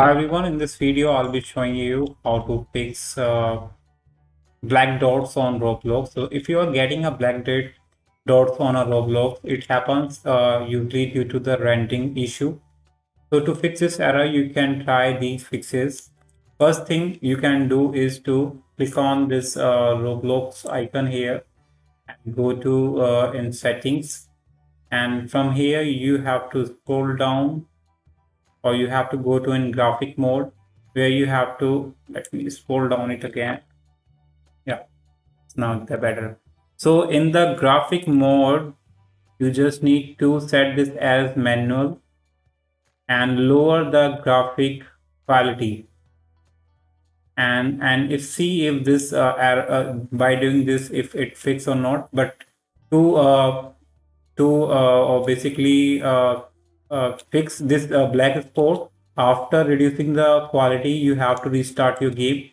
Hi everyone, in this video I'll be showing you how to fix black dots on Roblox. So if you are getting a dots on a Roblox, it happens usually due to the rendering issue. So to fix this error, you can try these fixes. First thing you can do is to click on this Roblox icon here and go to in settings. And from here you have to scroll down, or you have to go to in graphic mode, where you have to, let me scroll down it again. Yeah, it's now the better. So in the graphic mode, you just need to set this as manual and lower the graphic quality, and if see if this by doing this if it fix or not. But to basically fix this black spot, after reducing the quality, you have to restart your game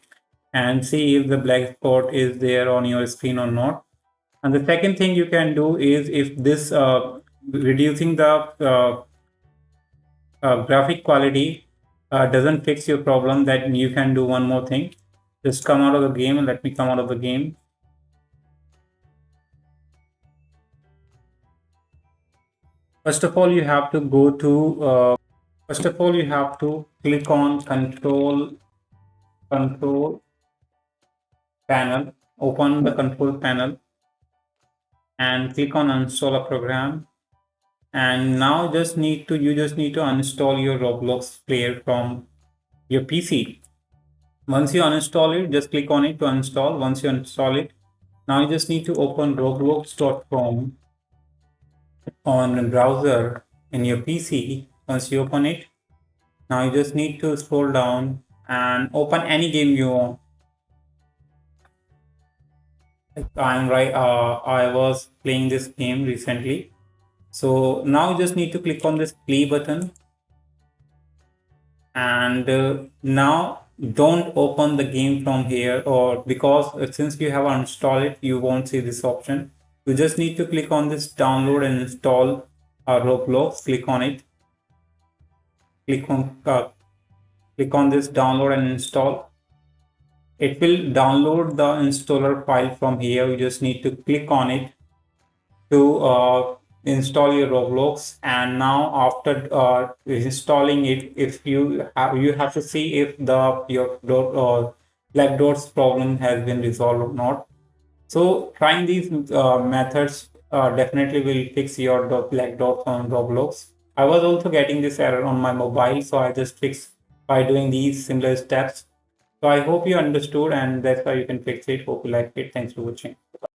and see if the black spot is there on your screen or not. And the second thing you can do is, if this reducing the graphic quality doesn't fix your problem, then you can do one more thing. Just come out of the game. Let me come out of the game. First of all, you have to go to first of all, you have to click on control panel, open the control panel and click on uninstall a program. And now you just need to uninstall your Roblox player from your PC. Once you uninstall it, just click on it to uninstall. Once you install it, now you just need to open roblox.com on browser in your PC. Once you open it, now you just need to scroll down and open any game you want. I was playing this game recently. So now you just need to click on this play button, and now don't open the game from here, or because since you have installed it, you won't see this option. You just need to click on this download and install Roblox. Click on it. Click on click on this download and install. It will download the installer file from here. You just need to click on it to install your Roblox. And now after installing it, if you have to see if the your black dots problem has been resolved or not. So trying these methods definitely will fix your black dots on Roblox. I was also getting this error on my mobile, so I just fixed by doing these similar steps. So I hope you understood, and that's how you can fix it. Hope you like it. Thanks for watching.